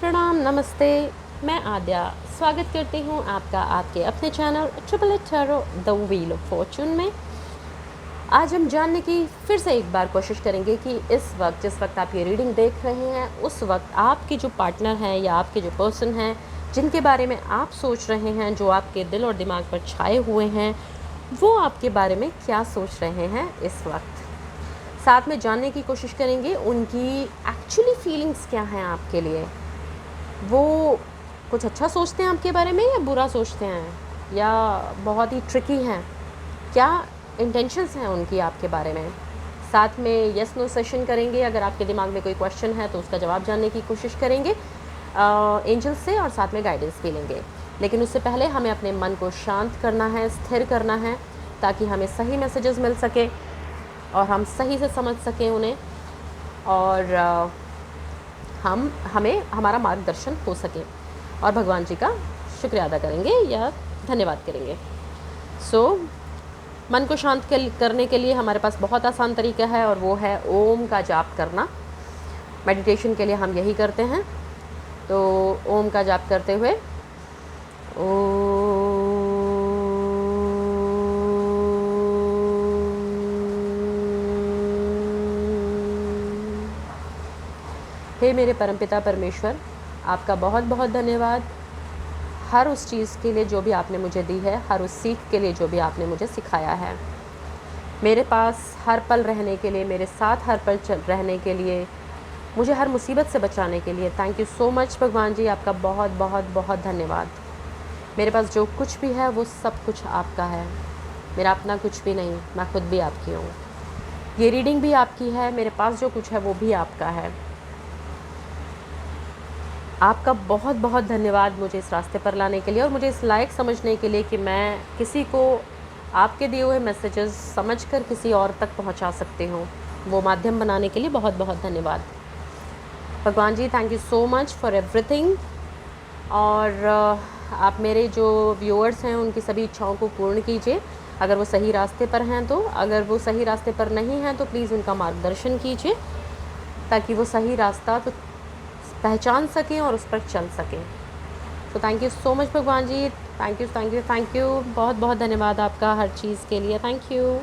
प्रणाम, नमस्ते। मैं आद्या स्वागत करती हूँ आपका आपके अपने channel triple eight tarot the wheel of fortune में। आज हम जानने की फिर से एक बार कोशिश करेंगे कि इस वक्त जिस वक्त आप ये रीडिंग देख रहे हैं उस वक्त आपकी जो पार्टनर हैं या आपके जो पर्सन हैं जिनके बारे में आप सोच रहे हैं, जो आपके दिल और दिमाग पर छाए हुए हैं, वो आपके बारे में क्या सोच रहे हैं इस वक्त। साथ में जानने की कोशिश करेंगे उनकी एक्चुअली फीलिंग्स क्या हैं आपके लिए। वो कुछ अच्छा सोचते हैं आपके बारे में या बुरा सोचते हैं या बहुत ही ट्रिकी हैं, क्या इंटेंशंस हैं उनकी आपके बारे में। साथ में यस नो सेशन करेंगे। अगर आपके दिमाग में कोई क्वेश्चन है तो उसका जवाब जानने की कोशिश करेंगे एंजल्स से, और साथ में गाइडेंस भी लेंगे। लेकिन उससे पहले हमें अपने मन को शांत करना है, स्थिर करना है, ताकि हमें सही मैसेजेस मिल सके और हम सही से समझ सकें उन्हें, और हमें हमारा मार्गदर्शन हो सके और भगवान जी का शुक्रिया अदा करेंगे या धन्यवाद करेंगे। मन को शांत करने के लिए हमारे पास बहुत आसान तरीका है और वो है ओम का जाप करना। मेडिटेशन के लिए हम यही करते हैं। तो ओम का जाप करते हुए हे मेरे परमपिता परमेश्वर, आपका बहुत बहुत धन्यवाद हर उस चीज़ के लिए जो भी आपने मुझे दी है, हर उस सीख के लिए जो भी आपने मुझे सिखाया है, मेरे पास हर पल रहने के लिए, मेरे साथ हर पल रहने के लिए, मुझे हर मुसीबत से बचाने के लिए। थैंक यू सो मच भगवान जी, आपका बहुत बहुत बहुत धन्यवाद। मेरे पास जो कुछ भी है वो सब कुछ आपका है, मेरा अपना कुछ भी नहीं, मैं खुद भी आपकी हूँ। ये रीडिंग भी आपकी है, मेरे पास जो कुछ है वो भी आपका है। आपका बहुत बहुत धन्यवाद मुझे इस रास्ते पर लाने के लिए और मुझे इस लायक समझने के लिए कि मैं किसी को आपके दिए हुए मैसेजेस समझकर किसी और तक पहुंचा सकती हूं। वो माध्यम बनाने के लिए बहुत बहुत धन्यवाद भगवान जी। Thank you so much for everything. और आप मेरे जो व्यूअर्स हैं उनकी सभी इच्छाओं को पूर्ण कीजिए, अगर वो सही रास्ते पर हैं तो। अगर वो सही रास्ते पर नहीं हैं तो प्लीज़ उनका मार्गदर्शन कीजिए, ताकि वो सही रास्ता तो पहचान सकें और उस पर चल सकें। तो थैंक यू सो मच भगवान जी, thank you thank you thank you, बहुत बहुत धन्यवाद आपका हर चीज़ के लिए। Thank you.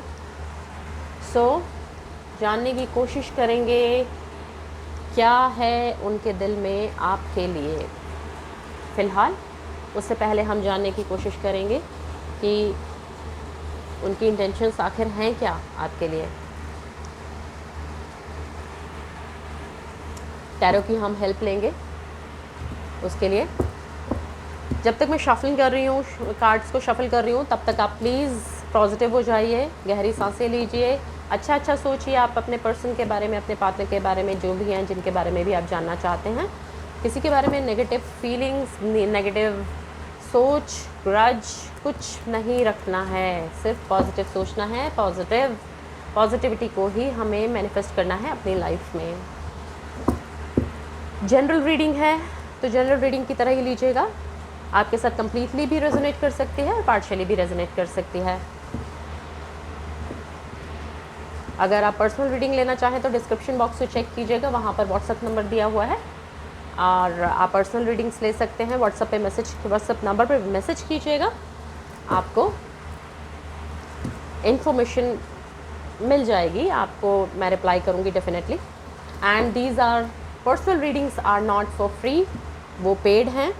जानने की कोशिश करेंगे क्या है उनके दिल में आपके लिए फ़िलहाल। उससे पहले हम जानने की कोशिश करेंगे कि उनकी इंटेंशंस आखिर हैं क्या आपके लिए। टैरो की हम हेल्प लेंगे उसके लिए। जब तक मैं शफलिंग कर रही हूँ, कार्ड्स को शफल कर रही हूँ, तब तक आप प्लीज़ पॉजिटिव हो जाइए, गहरी सांसें लीजिए, अच्छा सोचिए आप अपने पर्सन के बारे में, अपने पार्टनर के बारे में, जो भी हैं जिनके बारे में भी आप जानना चाहते हैं। किसी के बारे में नेगेटिव फीलिंग्स, नेगेटिव सोच, ग्रज कुछ नहीं रखना है, सिर्फ पॉजिटिव सोचना है। पॉजिटिविटी को ही हमें मैनिफेस्ट करना है अपनी लाइफ में। जनरल रीडिंग है तो जनरल रीडिंग की तरह ही लीजिएगा। आपके साथ कंप्लीटली भी रेजोनेट कर सकती है और पार्शियली भी रेजोनेट कर सकती है। अगर आप पर्सनल रीडिंग लेना चाहें तो डिस्क्रिप्शन बॉक्स को चेक कीजिएगा, वहाँ पर व्हाट्सअप नंबर दिया हुआ है और आप पर्सनल रीडिंग्स ले सकते हैं। व्हाट्सअप नंबर पर मैसेज कीजिएगा, आपको इन्फॉर्मेशन मिल जाएगी, आपको मैं रिप्लाई करूँगी definitely. And these are personal readings are not for free, वो पेड हैं।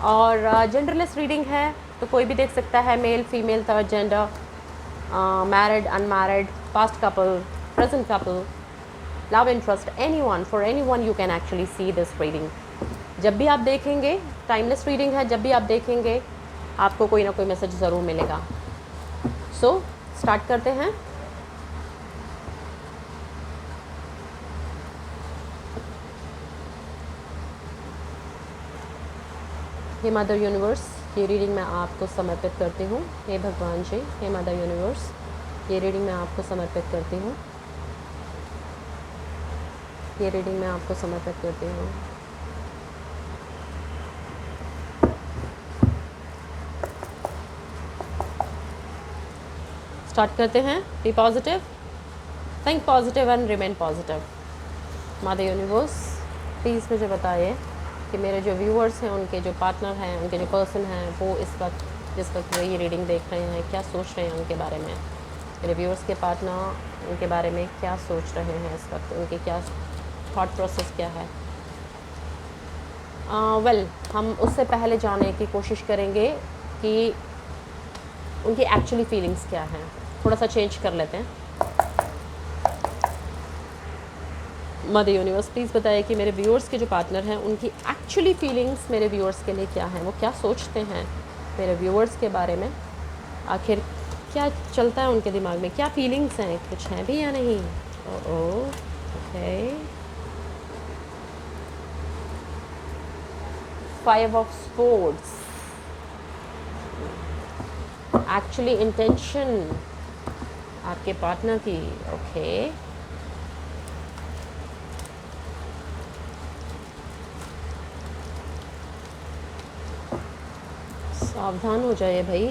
और जेंडरलेस रीडिंग है तो कोई भी देख सकता है, male female, third gender, married unmarried, past couple, present couple, love interest, anyone, for anyone you can actually see this reading. जब भी आप देखेंगे, टाइमलेस रीडिंग है, जब भी आप देखेंगे आपको कोई ना कोई मैसेज ज़रूर मिलेगा। स्टार्ट करते हैं। हे मदर यूनिवर्स, ये रीडिंग मैं आपको समर्पित करती हूँ। हे भगवान जी, हे मदर यूनिवर्स, ये रीडिंग मैं आपको समर्पित करती हूँ। ये रीडिंग मैं आपको समर्पित करती हूँ। स्टार्ट करते हैं। Be positive, think positive and remain positive. Mother universe, please मुझे बताइए कि मेरे जो व्यूअर्स हैं, उनके जो पार्टनर हैं, उनके जो पर्सन हैं, वो इस वक्त जिस वक्त वो ये रीडिंग देख रहे हैं, क्या सोच रहे हैं उनके बारे में। मेरे व्यूअर्स के पार्टनर उनके बारे में क्या सोच रहे हैं इस वक्त, उनके क्या थॉट प्रोसेस क्या है। वेल हम उससे पहले जानने की कोशिश करेंगे कि उनकी एक्चुअली फीलिंग्स क्या हैं। थोड़ा सा चेंज कर लेते हैं। मदर यूनिवर्स प्लीज़ बताइए कि मेरे व्यूअर्स के जो पार्टनर हैं, उनकी एक्चुअली फीलिंग्स मेरे व्यूअर्स के लिए क्या हैं, वो क्या सोचते हैं मेरे व्यूअर्स के बारे में। आखिर क्या चलता है उनके दिमाग में, क्या फीलिंग्स हैं, कुछ हैं भी या नहीं। Okay, 5 of swords, actually intention आपके पार्टनर की। ओके, सावधान हो जाइए भाई,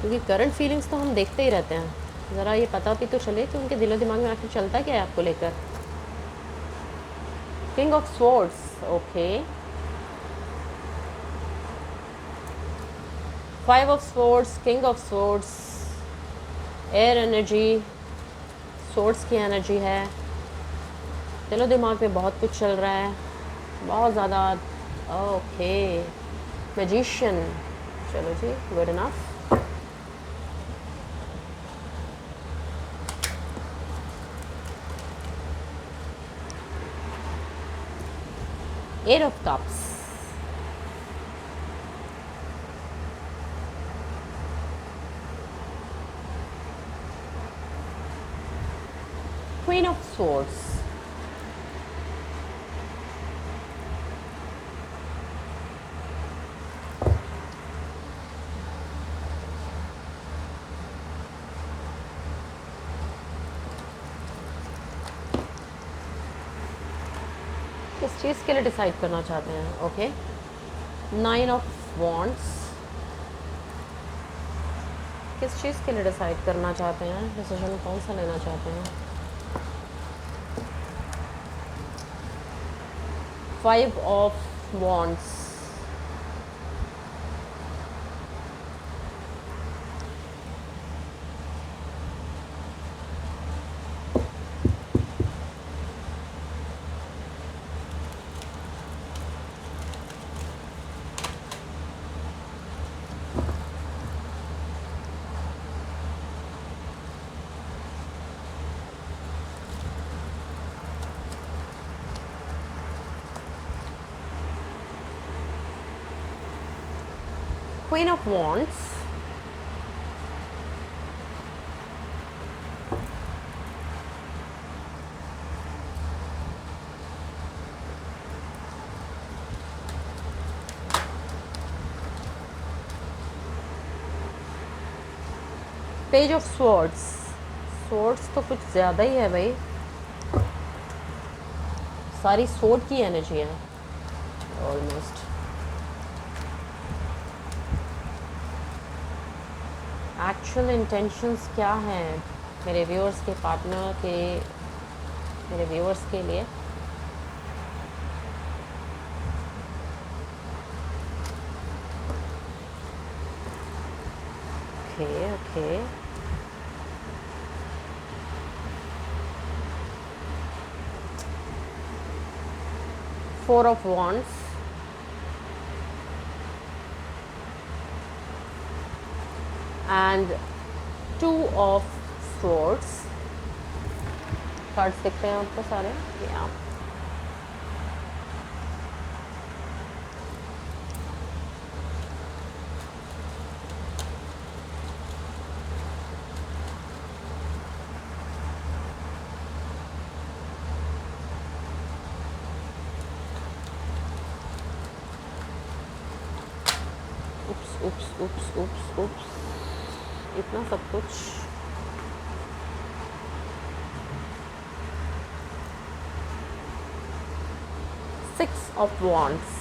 क्योंकि करंट फीलिंग्स तो हम देखते ही रहते हैं। ज़रा ये पता भी तो चले कि उनके दिलो दिमाग में आखिर चलता क्या है आपको लेकर। King of swords, okay, 5 of swords, king of swords, air energy, swords की एनर्जी है। दिलो दिमाग में बहुत कुछ चल रहा है, बहुत ज़्यादा। ओके, मैजिशियन, चलो जी, good enough. Eight of cups, queen of swords, किस चीज़ के लिए डिसाइड करना चाहते हैं। ओके, 9 ऑफ वॉन्ड्स, किस चीज़ के लिए डिसाइड करना चाहते हैं, डिसीजन कौन सा लेना चाहते हैं। 5 of wands, queen of wands, page of swords. Swords तो कुछ ज़्यादा ही है भाई, सारी स्वॉर्ड की एनर्जी है ऑलमोस्ट। एक्चुअल इंटेंशंस क्या हैं मेरे व्यूअर्स के पार्टनर के, मेरे व्यूअर्स के लिए। Okay okay, four of wands, and 2 of swords. Cards दिखते हैं आपको सारे, ये आप उप्स उप्स उप्स उप्स, इतना सब कुछ। Six of wands,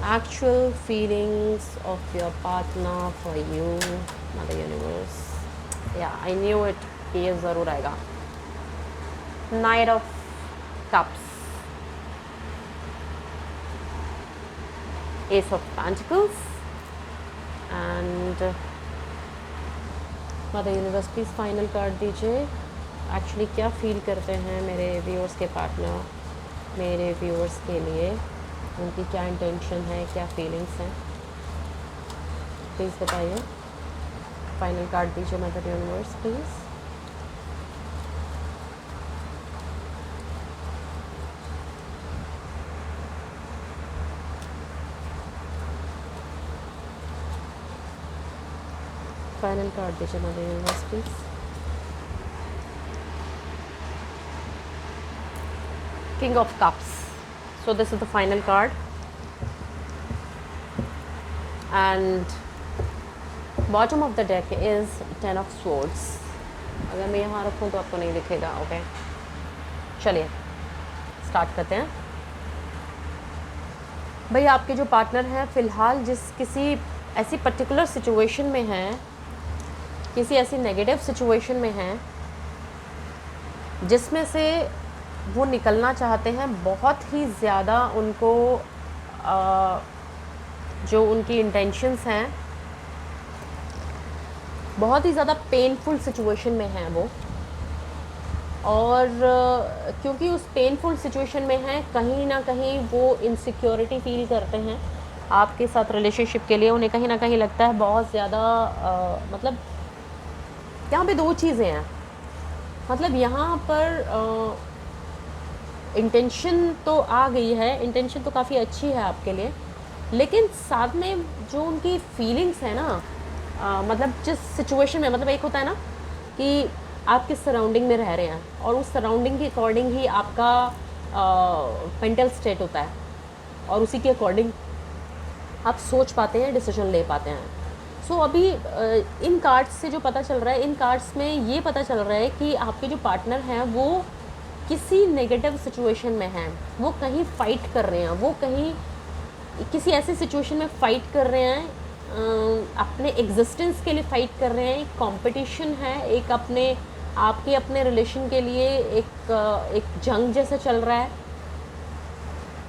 actual feelings of your partner for you, Mother Universe. Yeah, I knew it. कि ये ज़रूर आएगा। Night of cups, S of pentacles and mother universe please final card दीजिए। एक्चुअली क्या फील करते हैं मेरे व्यूअर्स के पार्टनर, मेरे व्यूअर्स के लिए उनकी क्या इंटेंशन है, क्या फीलिंग्स हैं, प्लीज़ बताइए। फाइनल कार्ड दीजिए mother universe please. Final card दीजिए mother universe please. King of Cups. So this is the final card and bottom of the deck is Ten of Swords. अगर मैं यहाँ रखूँ तो आपको नहीं दिखेगा, ओके। चलिए स्टार्ट करते हैं। भाई आपके जो पार्टनर हैं फ़िलहाल जिस किसी ऐसी पर्टिकुलर सिचुएशन में हैं, किसी ऐसी नेगेटिव सिचुएशन में हैं जिसमें से वो निकलना चाहते हैं। बहुत ही ज़्यादा उनको जो उनकी इंटेंशंस हैं, बहुत ही ज़्यादा पेनफुल सिचुएशन में हैं वो, और क्योंकि उस पेनफुल सिचुएशन में हैं कहीं ना कहीं वो इनसिक्योरिटी फील करते हैं आपके साथ रिलेशनशिप के लिए। उन्हें कहीं ना कहीं लगता है बहुत ज़्यादा मतलब यहाँ पे दो चीज़ें हैं। मतलब यहाँ पर इंटेंशन तो आ गई है, इंटेंशन तो काफ़ी अच्छी है आपके लिए, लेकिन साथ में जो उनकी फीलिंग्स है ना, मतलब जिस सिचुएशन में, मतलब एक होता है ना कि आप किस सराउंडिंग में रह रहे हैं और उस सराउंडिंग के अकॉर्डिंग ही आपका मेंटल स्टेट होता है और उसी के अकॉर्डिंग आप सोच पाते हैं, डिसीजन ले पाते हैं। सो अभी इन कार्ड्स से जो पता चल रहा है, इन कार्ड्स में ये पता चल रहा है कि आपके जो पार्टनर हैं वो किसी नेगेटिव सिचुएशन में हैं, वो कहीं फ़ाइट कर रहे हैं, वो कहीं किसी ऐसी सिचुएशन में फ़ाइट कर रहे हैं, अपने एग्जिस्टेंस के लिए फ़ाइट कर रहे हैं। एक कंपटीशन है, एक अपने रिलेशन के लिए एक जंग जैसा चल रहा है।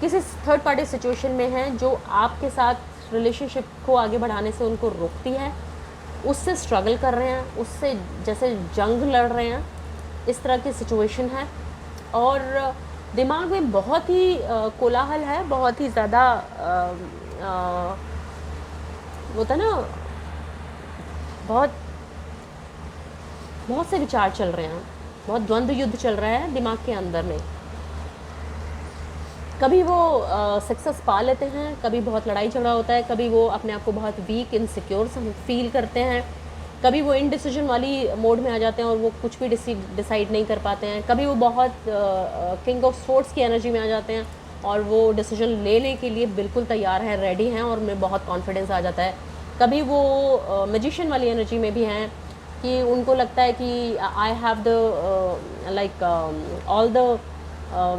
किसी थर्ड पार्टी सिचुएशन में है जो आपके साथ रिलेशनशिप को आगे बढ़ाने से उनको रोकती है, उससे स्ट्रगल कर रहे हैं, उससे जैसे जंग लड़ रहे हैं, इस तरह की सिचुएशन है। और दिमाग में बहुत ही कोलाहल है, बहुत ही ज़्यादा होता है ना, बहुत से विचार चल रहे हैं, बहुत द्वंद्व युद्ध चल रहा है दिमाग के अंदर में। कभी वो सक्सेस पा लेते हैं, कभी बहुत लड़ाई झगड़ा होता है, कभी वो अपने आप को बहुत वीक इनसिक्योर फील करते हैं, कभी वो इनडिसीजन वाली मोड में आ जाते हैं और वो कुछ भी डिसाइड नहीं कर पाते हैं, कभी वो बहुत किंग ऑफ स्वॉर्ड्स की एनर्जी में आ जाते हैं और वो डिसीजन लेने के लिए बिल्कुल तैयार हैं, रेडी हैं और उनमें बहुत कॉन्फिडेंस आ जाता है। कभी वो मैजिशियन वाली एनर्जी में भी हैं कि उनको लगता है कि I have the like all the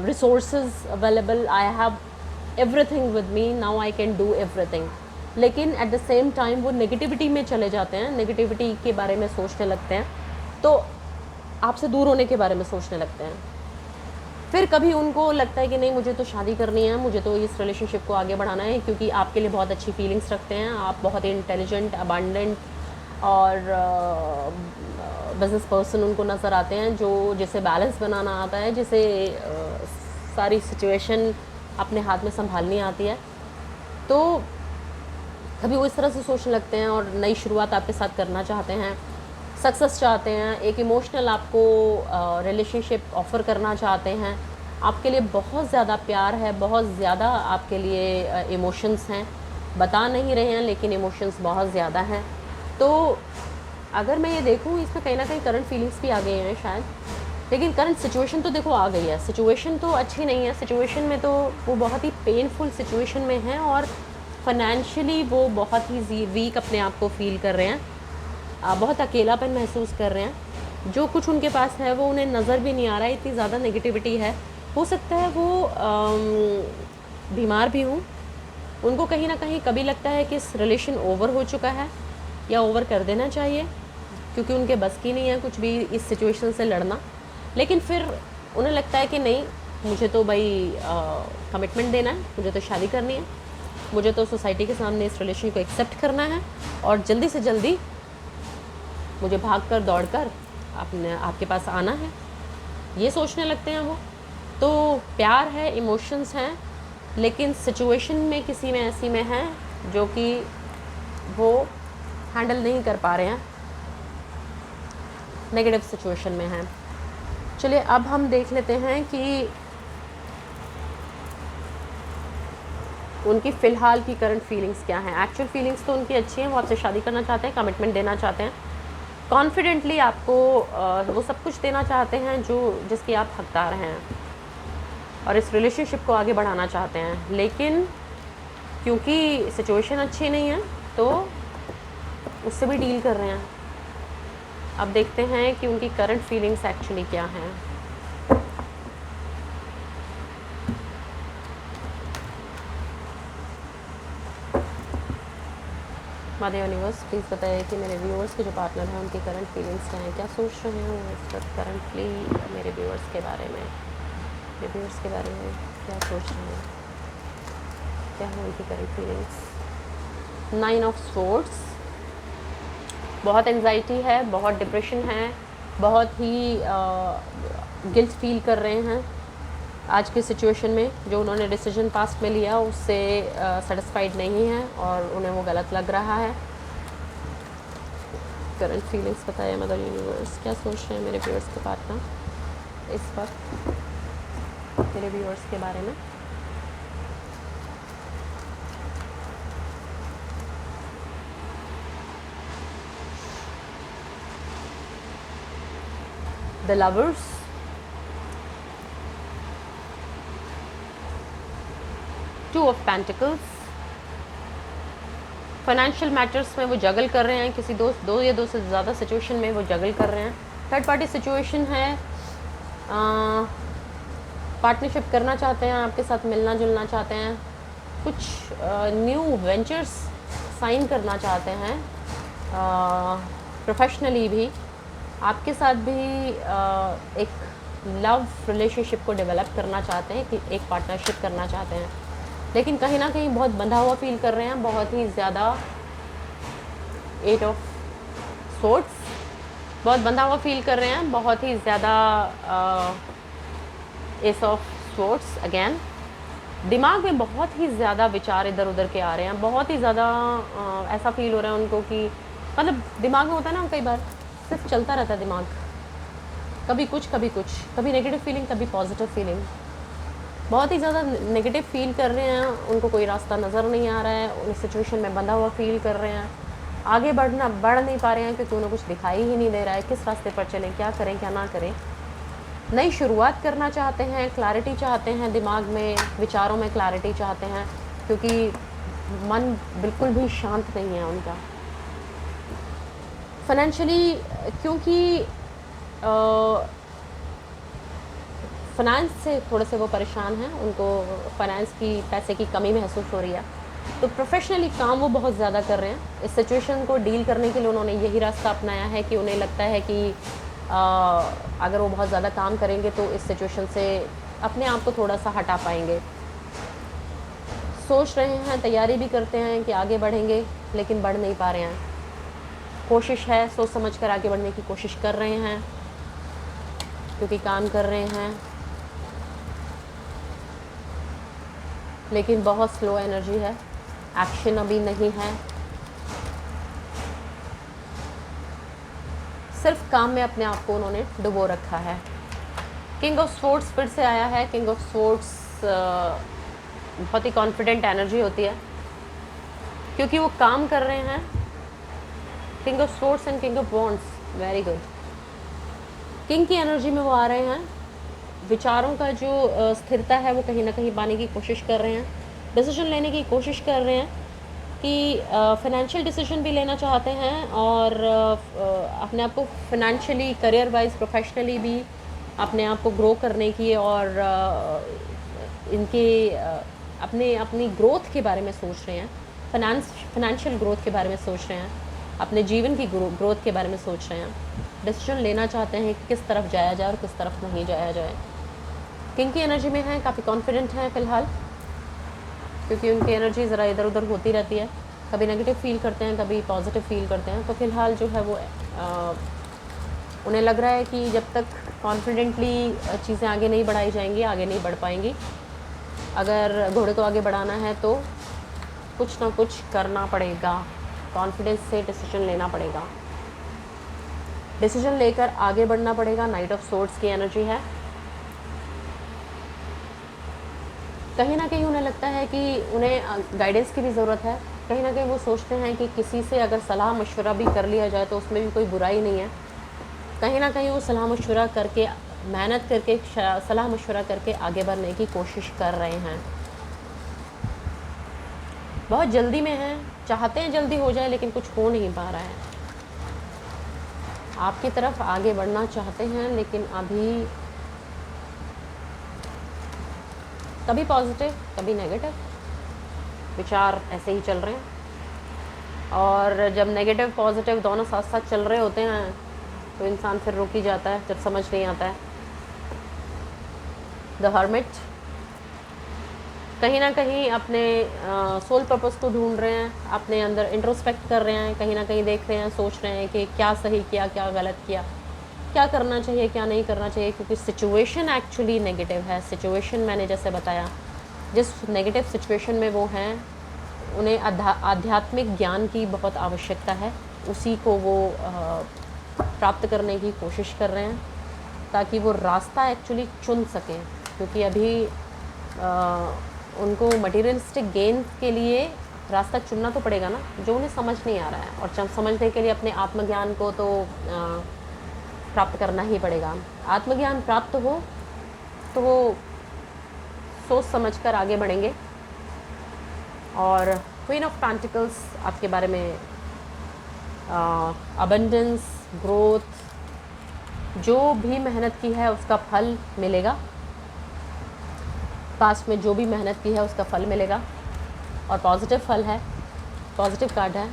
resources available, I have everything with me, now I can do everything। लेकिन at the same time वो नेगेटिविटी में चले जाते हैं, नेगेटिविटी के बारे में सोचने लगते हैं, तो आपसे दूर होने के बारे में सोचने लगते हैं। फिर कभी उनको लगता है कि नहीं, मुझे तो शादी करनी है, मुझे तो इस रिलेशनशिप को आगे बढ़ाना है, क्योंकि आपके लिए बहुत अच्छी फीलिंग्स रखते हैं, आप बहुत इंटेलिजेंट, अबांडेंट और बिजनेस पर्सन उनको नज़र आते हैं, जिसे बैलेंस बनाना आता है, जिसे सारी सिचुएशन अपने हाथ में संभालनी आती है। तो कभी वो इस तरह से सोचने लगते हैं और नई शुरुआत आपके साथ करना चाहते हैं, सक्सेस चाहते हैं, एक इमोशनल आपको रिलेशनशिप ऑफ़र करना चाहते हैं, आपके लिए बहुत ज़्यादा प्यार है, बहुत ज़्यादा आपके लिए इमोशंस हैं, बता नहीं रहे हैं लेकिन इमोशंस बहुत ज़्यादा हैं। तो अगर मैं ये देखूँ, इसमें कहीं ना कहीं करंट फीलिंग्स भी आ गई हैं शायद, लेकिन करंट सिचुएशन तो देखो आ गई है। सिचुएशन तो अच्छी नहीं है, सिचुएशन में तो वो बहुत ही पेनफुल सिचुएशन में हैं और फाइनेंशियली वो बहुत ही वीक अपने आप को फील कर रहे हैं, बहुत अकेलापन महसूस कर रहे हैं। जो कुछ उनके पास है वो उन्हें नज़र भी नहीं आ रहा है, इतनी ज़्यादा नेगेटिविटी है। हो सकता है वो बीमार भी हूँ, उनको कहीं ना कहीं कभी लगता है कि इस रिलेशन ओवर हो चुका है या ओवर कर देना चाहिए, क्योंकि उनके बस की नहीं है कुछ भी इस सिचुएशन से लड़ना। लेकिन फिर उन्हें लगता है कि नहीं, मुझे तो भाई कमिटमेंट देना है, मुझे तो शादी करनी है, मुझे तो सोसाइटी के सामने इस रिलेशन को एक्सेप्ट करना है और जल्दी से जल्दी मुझे भाग कर दौड़ कर अपने आपके पास आना है, ये सोचने लगते हैं वो। तो प्यार है, इमोशंस हैं, लेकिन सिचुएशन में किसी में ऐसी में है जो कि वो हैंडल नहीं कर पा रहे हैं, नेगेटिव सिचुएशन में हैं। चलिए अब हम देख लेते हैं कि उनकी फ़िलहाल की करंट फीलिंग्स क्या हैं। एक्चुअल फीलिंग्स तो उनकी अच्छी हैं, वो आपसे शादी करना चाहते हैं, कमिटमेंट देना चाहते हैं, कॉन्फिडेंटली आपको वो सब कुछ देना चाहते हैं जो जिसकी आप हकदार हैं, और इस रिलेशनशिप को आगे बढ़ाना चाहते हैं। लेकिन क्योंकि सिचुएशन अच्छी नहीं है तो उससे भी डील कर रहे हैं। अब देखते हैं कि उनकी करंट फीलिंग्स एक्चुअली क्या हैं। मदर यूनिवर्स प्लीज़ बताइए कि मेरे व्यूअर्स के जो पार्टनर हैं उनकी करंट फीलिंग्स क्या हैं, क्या सोच रहे हैं वो इस वक्त करंटली मेरे व्यूअर्स के बारे में, मेरे व्यूअर्स के बारे में क्या सोच रहे हैं, क्या है उनकी करंट फीलिंग्स। 9 ऑफ स्वॉर्ड्स, बहुत एंजाइटी है, बहुत डिप्रेशन है, बहुत ही गिल्ट फील कर रहे हैं आज की सिचुएशन में। जो उन्होंने डिसीजन पास्ट में लिया उससे सेटिस्फाइड नहीं है और उन्हें वो गलत लग रहा है। करंट फीलिंग्स बताया मदर यूनिवर्स, क्या सोच रहे हैं मेरे व्यूअर्स के पार्टनर इस वक्त मेरे व्यूअर्स के बारे में। The lovers, two of pentacles, financial matters में वो जगल कर रहे हैं, किसी दो या दो से ज़्यादा सिचुएशन में वो जगल कर रहे हैं। थर्ड पार्टी सिचुएशन है, पार्टनरशिप करना चाहते हैं, आपके साथ मिलना जुलना चाहते हैं, कुछ न्यू वेंचर्स साइन करना चाहते हैं, प्रोफेशनली भी आपके साथ भी एक लव रिलेशनशिप को डेवलप करना चाहते हैं, कि एक पार्टनरशिप करना चाहते हैं। लेकिन कहीं ना कहीं बहुत बंधा हुआ फील कर रहे हैं, बहुत ही ज़्यादा 8 ऑफ स्वॉर्ड्स, बहुत बंधा हुआ फील कर रहे हैं, बहुत ही ज़्यादा एस ऑफ स्वॉर्ड्स अगेन। दिमाग में बहुत ही ज़्यादा विचार इधर उधर के आ रहे हैं, बहुत ही ज़्यादा ऐसा फील हो रहा है उनको कि मतलब दिमाग में होता है ना कई बार सिर्फ चलता रहता है दिमाग, कभी कुछ कभी कुछ, कभी नेगेटिव फीलिंग कभी पॉजिटिव फीलिंग, बहुत ही ज़्यादा नेगेटिव फील कर रहे हैं। उनको कोई रास्ता नज़र नहीं आ रहा है, उन सिचुएशन में बंधा हुआ फील कर रहे हैं, आगे बढ़ नहीं पा रहे हैं क्योंकि उन्हें कुछ दिखाई ही नहीं दे रहा है किस रास्ते पर चलें, क्या करें क्या ना करें। नई शुरुआत करना चाहते हैं, क्लैरिटी चाहते हैं, दिमाग में विचारों में क्लैरिटी चाहते हैं, क्योंकि मन बिल्कुल भी शांत नहीं है उनका। फाइनेंशियली क्योंकि फाइनेंस से थोड़े से वो परेशान हैं, उनको फाइनेंस की पैसे की कमी महसूस हो रही है, तो प्रोफेशनली काम वो बहुत ज़्यादा कर रहे हैं। इस सिचुएशन को डील करने के लिए उन्होंने यही रास्ता अपनाया है कि उन्हें लगता है कि अगर वो बहुत ज़्यादा काम करेंगे तो इस सिचुएशन से अपने आप को थोड़ा सा हटा पाएंगे। सोच रहे हैं, तैयारी भी करते हैं कि आगे बढ़ेंगे, लेकिन बढ़ नहीं पा रहे हैं। कोशिश है, सोच समझ कर आगे बढ़ने की कोशिश कर रहे हैं, क्योंकि काम कर रहे हैं, लेकिन बहुत स्लो एनर्जी है, एक्शन अभी नहीं है, सिर्फ काम में अपने आप को उन्होंने डुबो रखा है। किंग ऑफ स्वॉर्ड्स फिर से आया है। किंग ऑफ स्वॉर्ड्स बहुत ही कॉन्फिडेंट एनर्जी होती है, क्योंकि वो काम कर रहे हैं। King of swords and king of wands, very good. King की एनर्जी में वो आ रहे हैं, विचारों का जो स्थिरता है वो कहीं ना कहीं पाने की कोशिश कर रहे हैं, डिसीजन लेने की कोशिश कर रहे हैं कि फाइनेंशियल डिसीजन भी लेना चाहते हैं और अपने आप को फाइनेंशियली, करियर वाइज, प्रोफेशनली भी अपने आप को ग्रो करने की और इनके अपनी ग्रोथ के बारे में सोच रहे हैं, फाइनेंशियल ग्रोथ के बारे में सोच रहे हैं। अपने जीवन की ग्रोथ के बारे में सोच रहे हैं, डिसीजन लेना चाहते हैं कि किस तरफ जाया जाए और किस तरफ नहीं जाया जाए। किंग की एनर्जी में हैं, काफ़ी कॉन्फिडेंट हैं फ़िलहाल, क्योंकि उनकी एनर्जी ज़रा इधर उधर होती रहती है, कभी नेगेटिव फील करते हैं, कभी पॉजिटिव फील करते हैं। तो फ़िलहाल जो है वो उन्हें लग रहा है कि जब तक कॉन्फिडेंटली चीज़ें आगे नहीं बढ़ाई जाएंगी, आगे नहीं बढ़ पाएंगी। अगर घोड़े को आगे बढ़ाना है तो कुछ ना कुछ करना पड़ेगा, कॉन्फिडेंस से डिसीजन लेना पड़ेगा, डिसीजन लेकर आगे बढ़ना पड़ेगा। नाइट ऑफ सोर्ड्स की एनर्जी है। कहीं ना कहीं उन्हें लगता है कि उन्हें गाइडेंस की भी ज़रूरत है। कहीं ना कहीं वो सोचते हैं कि किसी से अगर सलाह मशवरा भी कर लिया जाए तो उसमें भी कोई बुराई नहीं है। कहीं ना कहीं वो सलाह मशवरा करके, मेहनत करके, सलाह मशवरा करके आगे बढ़ने की कोशिश कर रहे हैं। बहुत जल्दी में हैं, चाहते हैं जल्दी हो जाए लेकिन कुछ हो नहीं पा रहा है। आपकी तरफ आगे बढ़ना चाहते हैं लेकिन अभी कभी पॉजिटिव कभी नेगेटिव विचार ऐसे ही चल रहे हैं। और जब नेगेटिव पॉजिटिव दोनों साथ साथ चल रहे होते हैं तो इंसान फिर रुक ही जाता है, जब समझ नहीं आता है। द हर्मिट कहीं ना कहीं अपने सोल पर्पस को ढूंढ रहे हैं, अपने अंदर इंट्रोस्पेक्ट कर रहे हैं, कहीं ना कहीं देख रहे हैं, सोच रहे हैं कि क्या सही किया, क्या गलत किया, क्या करना चाहिए, क्या नहीं करना चाहिए। क्योंकि सिचुएशन एक्चुअली नेगेटिव है। सिचुएशन मैंने जैसे बताया, जिस नेगेटिव सिचुएशन में वो हैं उन्हें आध्यात्मिक ज्ञान की बहुत आवश्यकता है। उसी को वो प्राप्त करने की कोशिश कर रहे हैं ताकि वो रास्ता एक्चुअली चुन सकें। क्योंकि अभी उनको मटेरियलिस्टिक गेन के लिए रास्ता चुनना तो पड़ेगा ना, जो उन्हें समझ नहीं आ रहा है। और समझने के लिए अपने आत्मज्ञान को तो प्राप्त करना ही पड़ेगा। आत्मज्ञान प्राप्त हो तो वो सोच समझकर आगे बढ़ेंगे। और क्वीन ऑफ पेंटिकल्स आपके बारे में अबंडेंस, ग्रोथ, जो भी मेहनत की है उसका फल मिलेगा। पास्ट में जो भी मेहनत की है उसका फल मिलेगा और पॉजिटिव फल है, पॉजिटिव कार्ड है।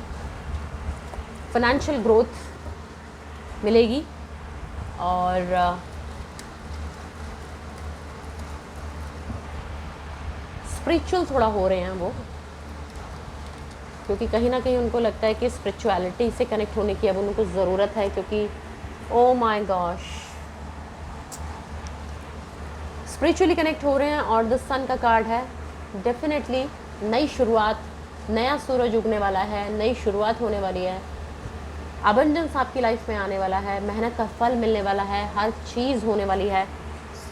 फाइनेंशियल ग्रोथ मिलेगी और स्पिरिचुअल थोड़ा हो रहे हैं वो, क्योंकि कहीं ना कहीं उनको लगता है कि स्पिरिचुअलिटी से कनेक्ट होने की अब उनको ज़रूरत है। क्योंकि oh my gosh, spiritually connect हो रहे हैं। और द सन का कार्ड है। डेफिनेटली नई शुरुआत, नया सूरज उगने वाला है, नई शुरुआत होने वाली है। अबंडेंस आपकी लाइफ में आने वाला है, मेहनत का फल मिलने वाला है, हर चीज़ होने वाली है,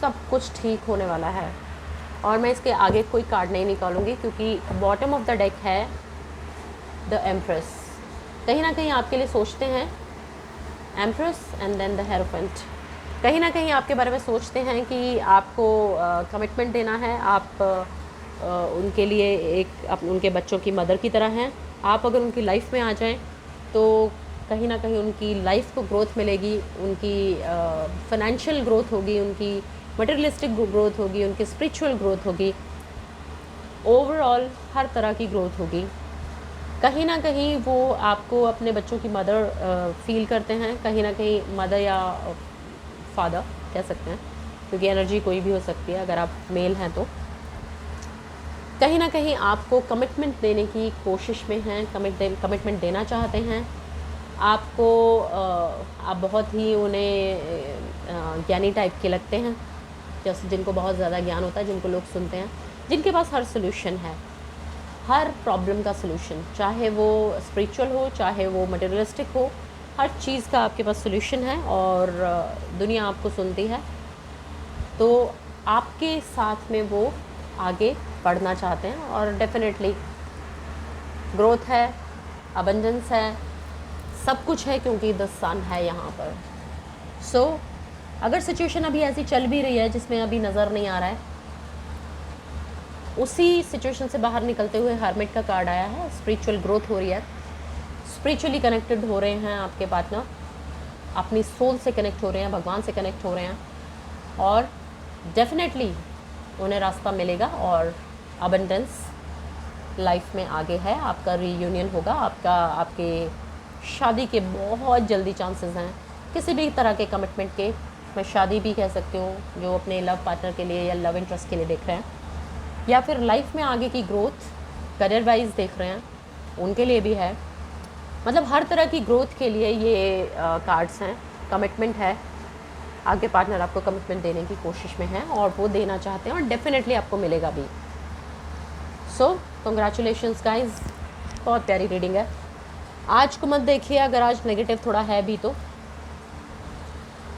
सब कुछ ठीक होने वाला है। और मैं इसके आगे कोई कार्ड नहीं निकालूंगी क्योंकि बॉटम ऑफ द डेक है द एम्प्रेस। कहीं ना कहीं आपके लिए सोचते हैं empress and then the hierophant. कहीं ना कहीं आपके बारे में सोचते हैं कि आपको कमिटमेंट देना है। आप उनके लिए उनके बच्चों की मदर की तरह हैं। आप अगर उनकी लाइफ में आ जाएं तो कहीं ना कहीं उनकी लाइफ को ग्रोथ मिलेगी, उनकी फाइनेंशियल ग्रोथ होगी, उनकी मटेरियलिस्टिक ग्रोथ होगी, उनकी स्पिरिचुअल ग्रोथ होगी, ओवरऑल हर तरह की ग्रोथ होगी। कहीं ना कहीं वो आपको अपने बच्चों की मदर फील करते हैं, कहीं ना कहीं मदर या फादर कह सकते हैं, क्योंकि एनर्जी कोई भी हो सकती है अगर आप मेल हैं तो। कहीं ना कहीं आपको कमिटमेंट देने की कोशिश में हैं, कमिटमेंट देना चाहते हैं आपको। आप बहुत ही उन्हें ज्ञानी टाइप के लगते हैं, जैसे जिनको बहुत ज़्यादा ज्ञान होता है, जिनको लोग सुनते हैं, जिनके पास हर सोल्यूशन है, हर प्रॉब्लम का सोल्यूशन, चाहे वो स्पिरिचुअल हो चाहे वो मटेरियलिस्टिक हो, हर चीज़ का आपके पास सोल्यूशन है और दुनिया आपको सुनती है। तो आपके साथ में वो आगे बढ़ना चाहते हैं और डेफिनेटली ग्रोथ है, अबंडेंस है, सब कुछ है क्योंकि द सन है यहाँ पर। सो अगर सिचुएशन अभी ऐसी चल भी रही है जिसमें अभी नज़र नहीं आ रहा है, उसी सिचुएशन से बाहर निकलते हुए हर्मिट का कार्ड आया है। स्पिरिचुअल ग्रोथ हो रही है, स्पिरिचुअली कनेक्टेड हो रहे हैं आपके पार्टनर, अपनी सोल से कनेक्ट हो रहे हैं, भगवान से कनेक्ट हो रहे हैं और डेफिनेटली उन्हें रास्ता मिलेगा और अबंडेंस लाइफ में आगे है। आपका रीयूनियन होगा, आपके शादी के बहुत जल्दी चांसेस हैं, किसी भी तरह के कमिटमेंट के। मैं शादी भी कह सकती हूँ, जो अपने लव पार्टनर के लिए या लव इंटरेस्ट के लिए देख रहे हैं, या फिर लाइफ में आगे की ग्रोथ करियर वाइज देख रहे हैं, उनके लिए भी है। मतलब हर तरह की ग्रोथ के लिए ये कार्ड्स हैं। कमिटमेंट है, आगे पार्टनर आपको कमिटमेंट देने की कोशिश में है और वो देना चाहते हैं और डेफिनेटली आपको मिलेगा भी। सो कंग्रेचुलेशंस गाइस, बहुत प्यारी रीडिंग है। आज को मत देखिए, अगर आज नेगेटिव थोड़ा है भी तो